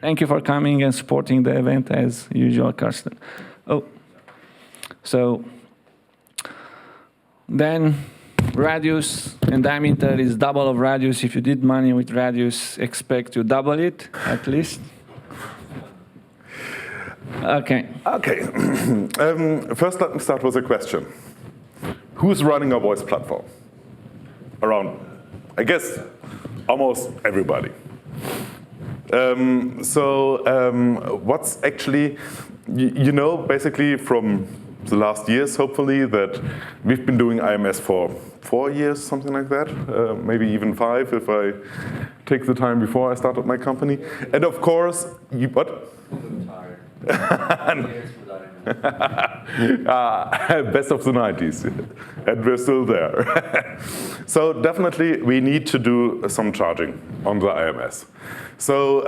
Thank you for coming and supporting the event as usual, Karsten. Oh, so then radius and diameter is double of radius. If you did money with radius, expect to double it at least. Okay. Okay. First, let me start with a question. Who's running a voice platform? Around, I guess, almost everybody. What's actually, you know, basically from the last years, hopefully, that we've been doing IMS for 4 years, something like that, maybe even 5 if I take the time before I started my company. And of course, what? Best of the 90s, and we're still there. So definitely we need to do some charging on the IMS. So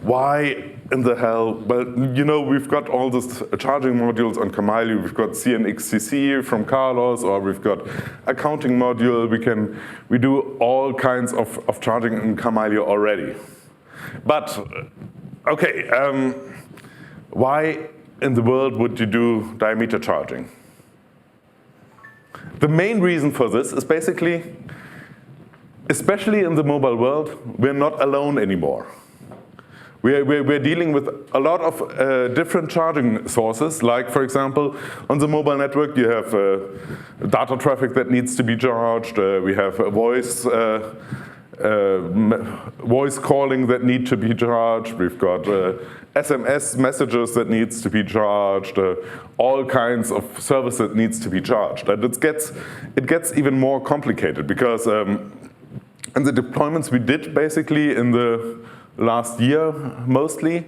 why in the hell? Well, you know, we've got all these charging modules on Kamailio. We've got CNXCC from Carlos, or we've got accounting module. We do all kinds of charging in Kamailio already. But okay, why in the world would you do diameter charging? The main reason for this is basically, especially in the mobile world, we're not alone anymore. We're dealing with a lot of different charging sources, like, for example, on the mobile network you have data traffic that needs to be charged, we have voice calling that need to be charged, we've got SMS messages that needs to be charged, all kinds of service that needs to be charged. And it gets even more complicated because in the deployments we did basically in the last year mostly,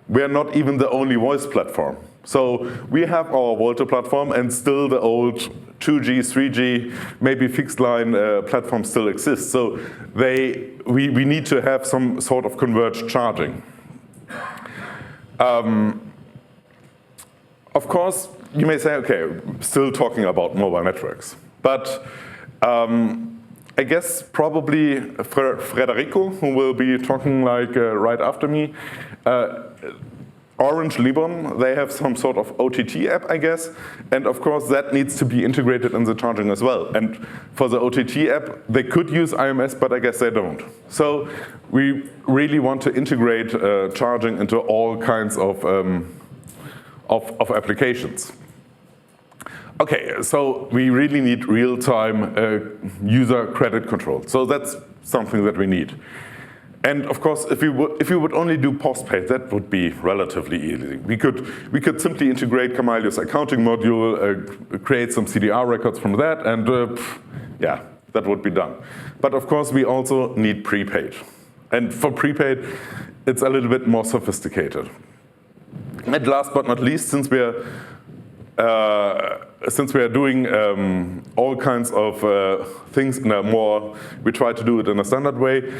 we're not even the only voice platform. So we have our Volta platform and still the old 2G, 3G, maybe fixed line platform still exists. So we need to have some sort of converged charging. Of course, you may say, okay, still talking about mobile networks. But I guess probably Frederico, who will be talking like right after me, Orange Libon, they have some sort of OTT app, I guess, and of course that needs to be integrated in the charging as well. And for the OTT app, they could use IMS, but I guess they don't. So we really want to integrate charging into all kinds of applications. Okay, so we really need real-time user credit control. So that's something that we need. And of course, if we would only do postpaid, that would be relatively easy. We could simply integrate Kamailio's accounting module, create some CDR records from that, and yeah, that would be done. But of course, we also need prepaid. And for prepaid, it's a little bit more sophisticated. And last but not least, since we are doing all kinds of things in a more, we try to do it in a standard way.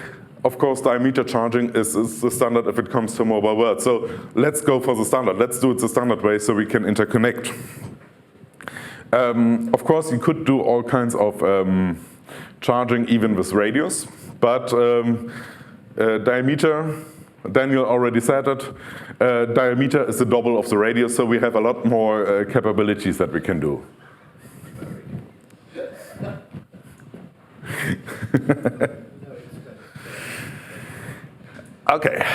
Of course, diameter charging is the standard if it comes to mobile world. So let's go for the standard. Let's do it the standard way so we can interconnect. Of course, you could do all kinds of charging even with radios, but diameter, Daniel already said it, diameter is the double of the radius, so we have a lot more capabilities that we can do. Okay.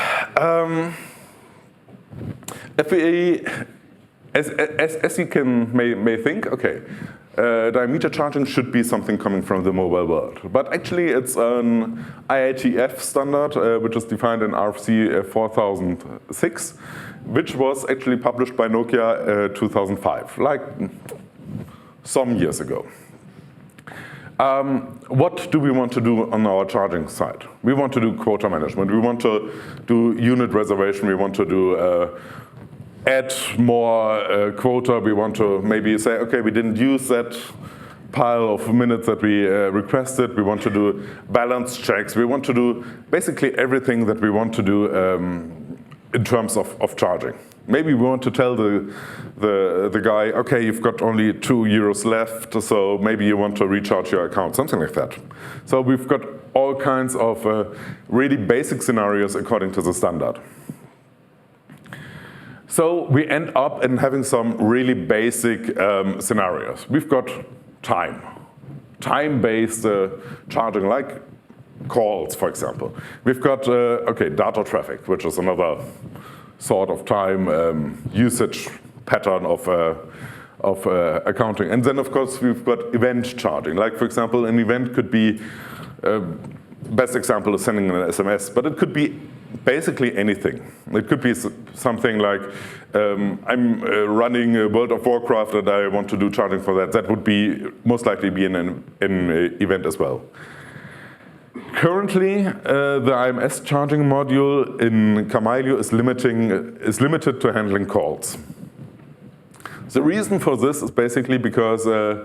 If we, as you may think, okay, diameter charging should be something coming from the mobile world. But actually it's an IATF standard, which is defined in RFC 4006, which was actually published by Nokia 2005, like some years ago. What do we want to do on our charging side? We want to do quota management. We want to do unit reservation. We want to do add more quota. We want to maybe say, okay, we didn't use that pile of minutes that we requested. We want to do balance checks. We want to do basically everything that we want to do in terms of charging. Maybe we want to tell the guy, okay, you've got only €2 left, so maybe you want to recharge your account, something like that. So we've got all kinds of really basic scenarios according to the standard. So we end up in having some really basic scenarios. We've got time-based charging, like calls, for example. We've got, data traffic, which is another sort of time usage pattern of accounting. And then, of course, we've got event charging. Like, for example, an event could be, best example is sending an SMS, but it could be basically anything. It could be something like, I'm running World of Warcraft and I want to do charging for that. That would be most likely be an event as well. Currently, the IMS charging module in Kamailio is limited to handling calls. The reason for this is basically because in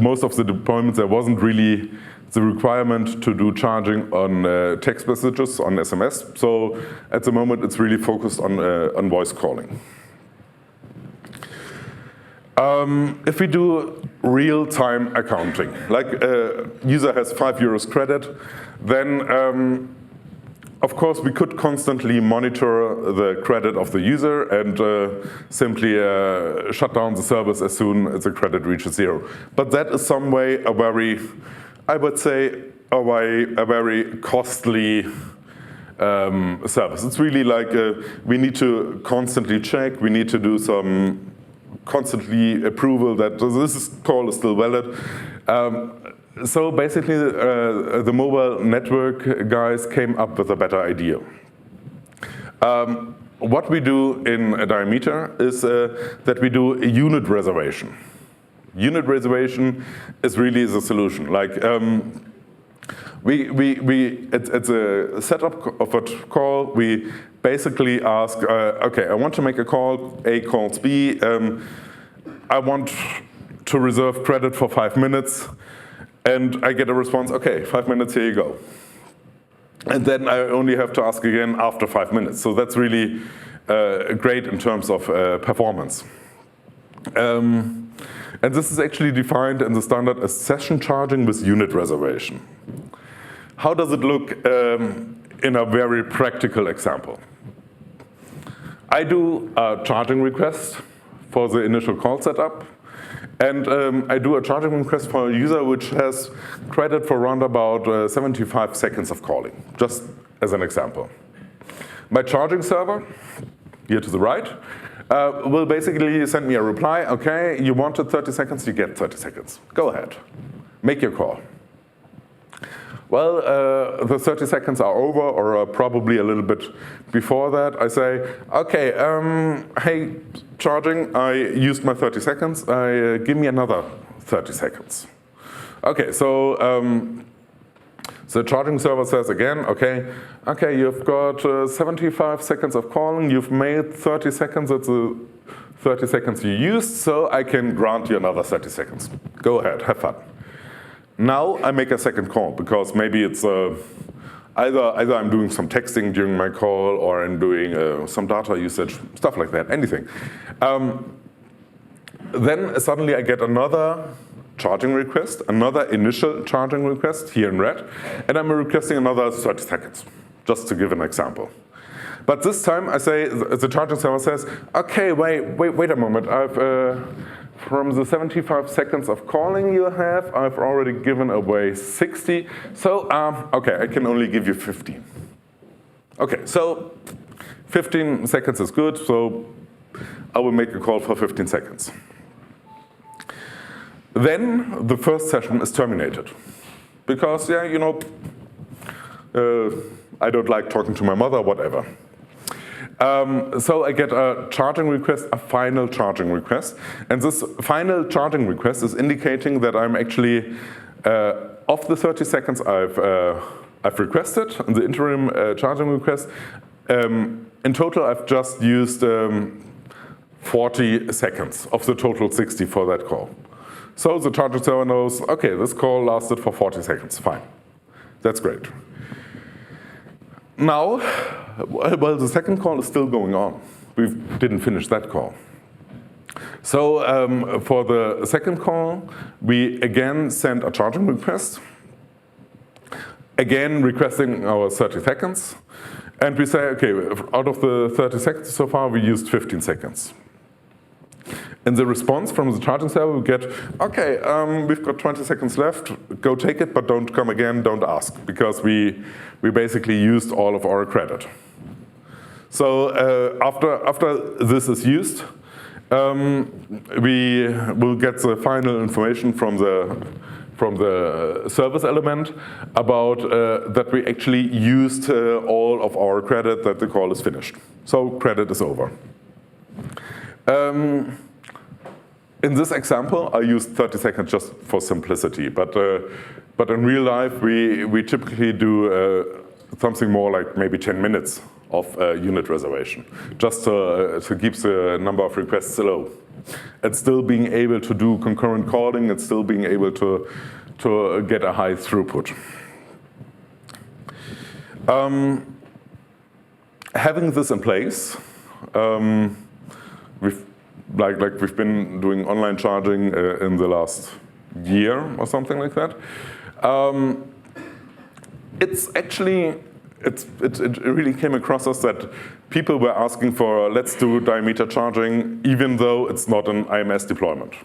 most of the deployments there wasn't really the requirement to do charging on text messages, on SMS. So at the moment it's really focused on voice calling. If we do real-time accounting, like a user has €5 credit, then of course we could constantly monitor the credit of the user and simply shut down the service as soon as the credit reaches 0. But that is some way a very, I would say, a very costly service. It's really like we need to constantly check, we need to do some constantly approval that this call is still valid. So basically the mobile network guys came up with a better idea. What we do in a Diameter is that we do a unit reservation. Unit reservation is really the solution. Like it's a setup of a call. We basically ask, okay, I want to make a call, A calls B. I want to reserve credit for 5 minutes. And I get a response, okay, 5 minutes, here you go. And then I only have to ask again after 5 minutes. So that's really great in terms of performance. And this is actually defined in the standard as session charging with unit reservation. How does it look in a very practical example? I do a charging request for the initial call setup. And I do a charging request for a user which has credit for around about 75 seconds of calling, just as an example. My charging server, here to the right, will basically send me a reply, okay, you wanted 30 seconds, you get 30 seconds. Go ahead, make your call. Well, the 30 seconds are over, or probably a little bit before that. I say, okay, hey, charging, I used my 30 seconds. Give me another 30 seconds. Okay, so the charging server says again, okay, you've got 75 seconds of calling. You've made 30 seconds. That's the 30 seconds you used, so I can grant you another 30 seconds. Go ahead, have fun. Now I make a second call because maybe it's either I'm doing some texting during my call or I'm doing some data usage, stuff like that, anything. Then suddenly I get another charging request, another initial charging request here in red, and I'm requesting another 30 seconds, just to give an example. But this time I say, the charging server says, okay, wait a moment, from the 75 seconds of calling you have, I've already given away 60. So, okay, I can only give you 15. Okay, so 15 seconds is good, so I will make a call for 15 seconds. Then the first session is terminated. Because, yeah, you know, I don't like talking to my mother, whatever. So I get a charging request, a final charging request. And this final charging request is indicating that I'm actually, of the 30 seconds I've requested in the interim charging request, in total I've just used 40 seconds of the total 60 for that call. So the charging server knows, okay, this call lasted for 40 seconds, fine. That's great. Now, Well, the second call is still going on. We didn't finish that call. So for the second call, we again send a charging request, again requesting our 30 seconds. And we say, okay, out of the 30 seconds so far, we used 15 seconds. In the response from the charging server, we get, okay, we've got 20 seconds left, go take it, but don't come again, don't ask, because we basically used all of our credit. So after this is used, we will get the final information from the service element about that we actually used all of our credit, that the call is finished. So credit is over. In this example, I used 30 seconds just for simplicity, but in real life, we typically do something more like maybe 10 minutes of unit reservation, just to keep the number of requests low. It's still being able to do concurrent calling, it's still being able to get a high throughput. Having this in place, we've been doing online charging in the last year or something like that. It really came across us that people were asking for, let's do diameter charging, even though it's not an IMS deployment.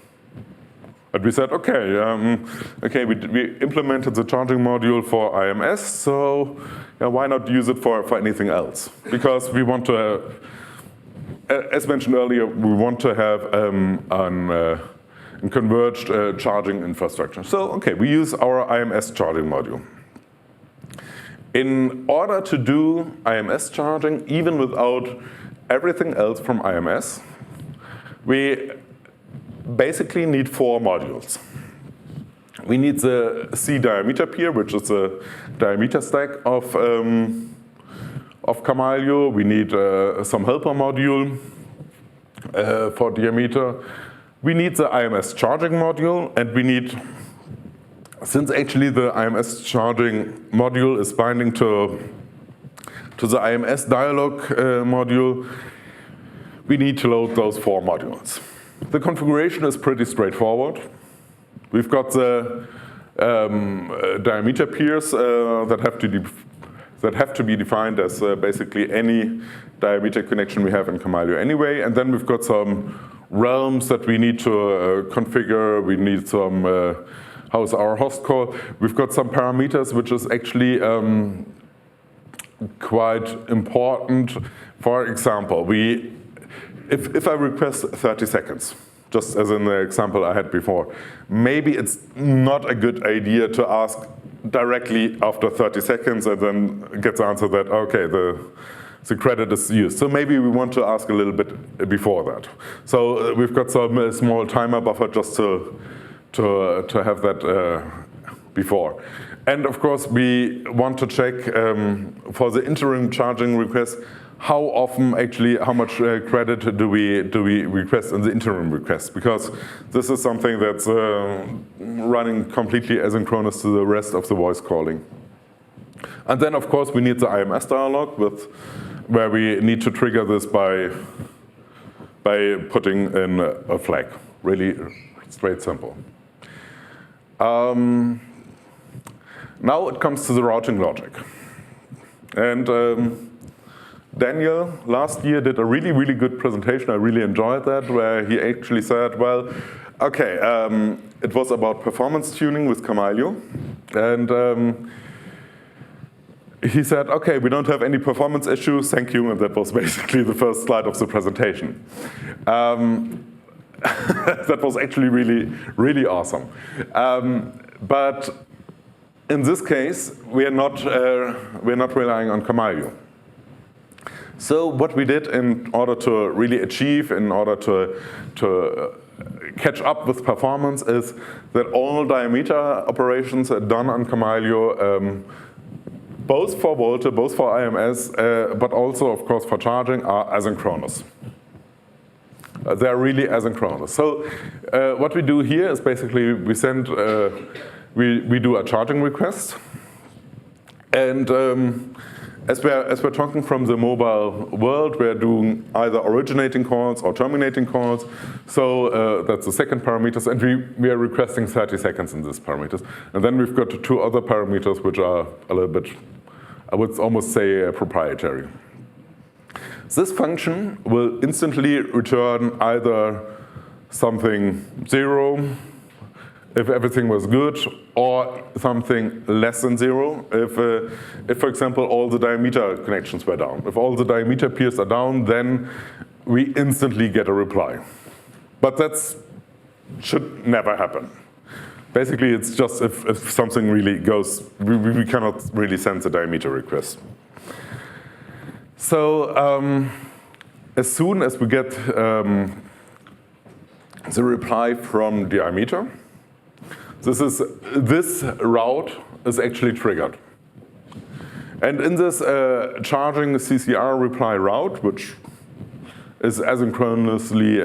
But we said, okay, we implemented the charging module for IMS, so why not use it for anything else? Because we want to, as mentioned earlier, we want to have a converged charging infrastructure. So, okay, we use our IMS charging module. In order to do IMS charging, even without everything else from IMS, we basically need 4 modules. We need the C diameter peer, which is a diameter stack of Kamailio. We need some helper module for diameter. We need the IMS charging module, and we need, since actually the IMS charging module is binding to the IMS dialog module, we need to load those 4 modules. The configuration is pretty straightforward. We've got the diameter peers that have to be defined as basically any diameter connection we have in Kamailio anyway. And then we've got some realms that we need to configure. We need some, how's our host called? We've got some parameters, which is actually quite important. For example, if I request 30 seconds, just as in the example I had before, maybe it's not a good idea to ask directly after 30 seconds and then get the answer that, okay, the credit is used. So maybe we want to ask a little bit before that. So we've got some small timer buffer just to have that before. And of course, we want to check for the interim charging request, how often actually, how much credit do we request in the interim request? Because this is something that's running completely asynchronous to the rest of the voice calling. And then, of course, we need the IMS dialog where we need to trigger this by putting in a flag. Really straight, simple. Now it comes to the routing logic. And Daniel last year did a really, really good presentation. I really enjoyed that, where he actually said, well, okay, it was about performance tuning with Kamailio. And he said, okay, we don't have any performance issues, thank you. And that was basically the first slide of the presentation. That was actually really, really awesome. But in this case, we're not relying on Kamailio. So what we did in order to really achieve, in order to catch up with performance, is that all diameter operations are done on Kamailio, both for Volte, both for IMS, but also, of course, for charging, are asynchronous. They're really asynchronous. So what we do here is basically we send, we do a charging request, and as we're talking from the mobile world, we're doing either originating calls or terminating calls. So that's the second parameters, and we are requesting 30 seconds in these parameters. And then we've got two other parameters which are a little bit, I would almost say, proprietary. This function will instantly return either something 0 if everything was good, or something less than 0 if, for example, all the diameter connections were down. If all the diameter peers are down, then we instantly get a reply. But that should never happen. Basically, it's just if something really goes, we cannot really send the diameter request. So as soon as we get the reply from diameter, this route is actually triggered. And in this charging CCR reply route, which is asynchronously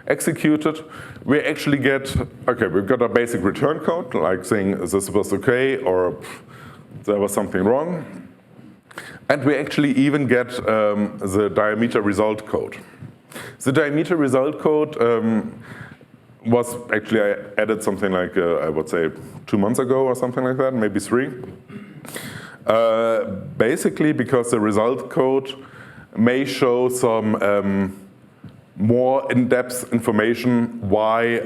executed, we actually get, okay, we've got a basic return code, like saying this was okay, or there was something wrong. And we actually even get the diameter result code. The diameter result code was actually, I added something like, I would say 2 months ago or something like that, maybe 3. Basically because the result code may show some more in-depth information why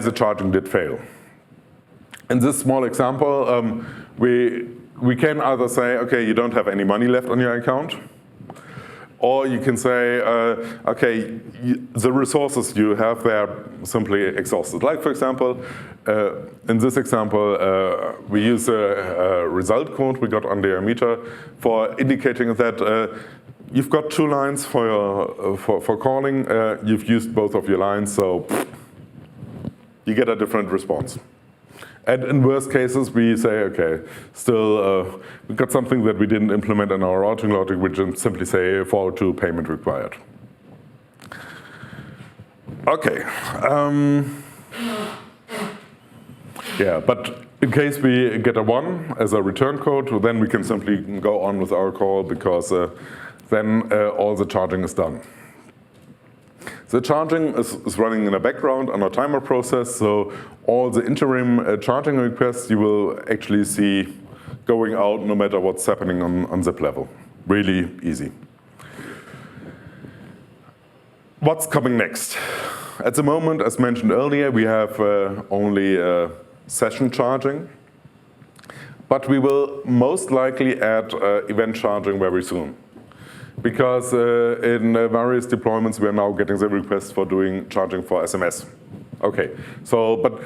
the charging did fail. In this small example, we can either say, okay, you don't have any money left on your account, or you can say, okay, the resources you have there simply exhausted. Like, for example, in this example, we use a result code we got on the ammeter for indicating that you've got 2 lines for calling. You've used both of your lines, so you get a different response. And in worst cases, we say, okay, still, we've got something that we didn't implement in our routing logic, we just simply say 402 payment required. Okay. Yeah, but in case we get a 1 as a return code, then we can simply go on with our call, because then all the charging is done. The charging is running in the background on a timer process, so all the interim charging requests you will actually see going out no matter what's happening on zip level. Really easy. What's coming next? At the moment, as mentioned earlier, we have only session charging, but we will most likely add event charging very soon. Because in various deployments, we are now getting the requests for doing charging for SMS. Okay, so, but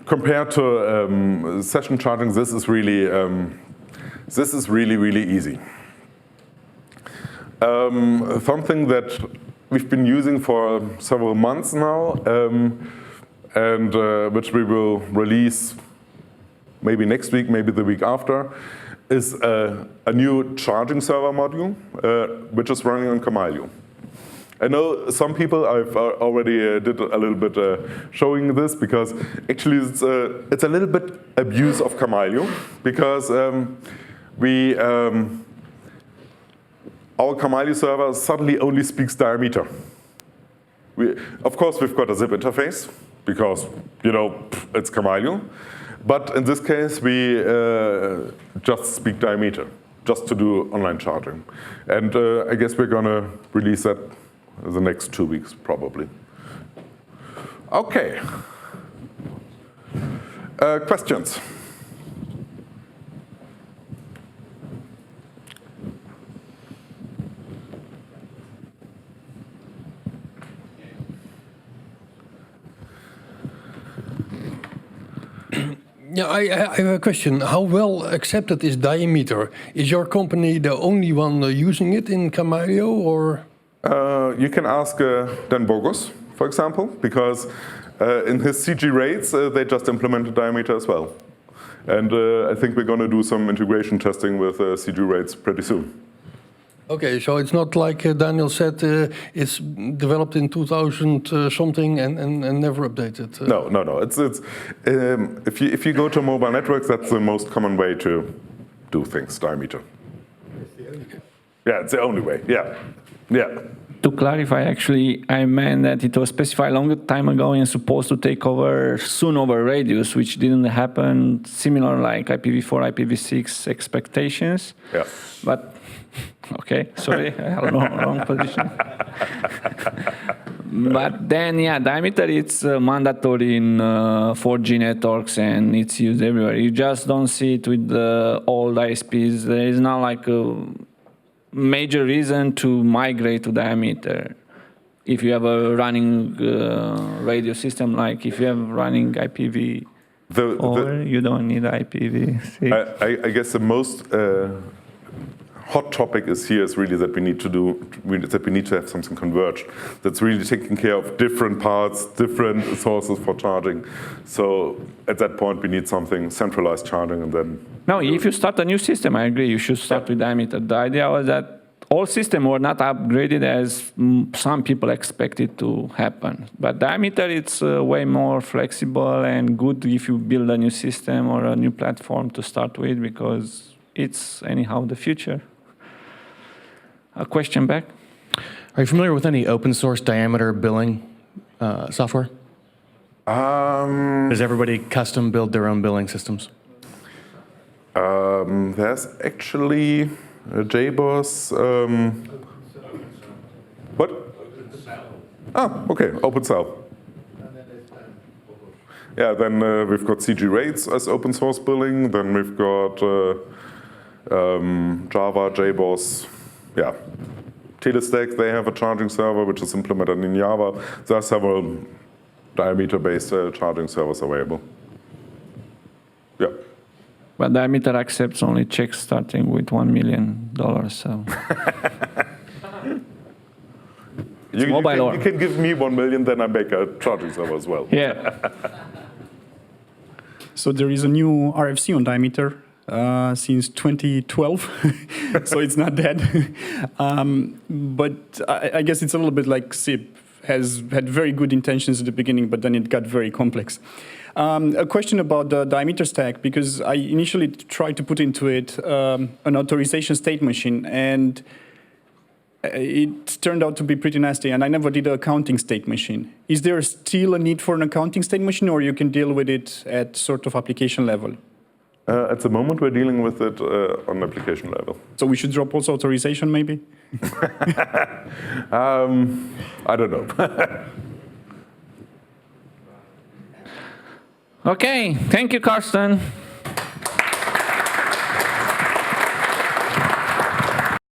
compared to session charging, this is really really easy. Something that we've been using for several months now, and which we will release maybe next week, maybe the week after, is a new charging server module, which is running on Kamailio. I know some people, I've already did a little bit showing this, because actually it's a little bit abuse of Kamailio, because our Kamailio server suddenly only speaks diameter. Of course, we've got a zip interface, because, you know, it's Kamailio. But in this case, we just speak diameter, just to do online charging. And I guess we're going to release that in the next 2 weeks, probably. OK. Questions? Yeah, I have a question. How well accepted is diameter? Is your company the only one using it in Kamailio, or? You can ask Dan Bogus, for example, because in his CG rates, they just implemented diameter as well. And I think we're going to do some integration testing with CG rates pretty soon. Okay, so it's not like Daniel said, it's developed in 2000 something and never updated. No. It's if you go to mobile networks, that's the most common way to do things, diameter. Yeah, it's the only way. Yeah, yeah. To clarify, actually, I meant that it was specified a long time ago and supposed to take over soon over radius, which didn't happen. Similar like IPv4, IPv6 expectations. Yeah. But okay, sorry, I have wrong position. But then, yeah, diameter it's mandatory in 4G networks and it's used everywhere. You just don't see it with the old ISPs. There is not like a major reason to migrate to diameter. If you have a running radio system, like if you have running IPv4, you don't need IPv6. I guess the most hot topic is really that we need to have something converged that's really taking care of different parts, different sources for charging. So at that point, we need something centralized charging, and then. No, if you start a new system, I agree. You should start with diameter. The idea was that all systems were not upgraded as some people expected to happen. But diameter, it's way more flexible and good if you build a new system or a new platform to start with, because it's anyhow the future. A question back? Are you familiar with any open source diameter billing software? Does everybody custom build their own billing systems? There's actually JBoss. What? Oh, okay, OpenCell. Yeah, then we've got CG Rates as open source billing. Then we've got Java, JBoss. Yeah, Telestack, they have a charging server which is implemented in Java. There are several diameter-based charging servers available. Yeah. But diameter accepts only checks starting with $1 million. So you can give me 1 million, then I make a charging server as well. Yeah. So there is a new RFC on diameter since 2012, so it's not dead. But I guess it's a little bit like SIP, has had very good intentions at the beginning, but then it got very complex. A question about the diameter stack, because I initially tried to put into it an authorization state machine, and it turned out to be pretty nasty, and I never did a counting state machine. Is there still a need for an accounting state machine, or you can deal with it at sort of application level? At the moment, we're dealing with it on application level. So we should drop also authorization, maybe? I don't know. Okay, thank you, Carsten.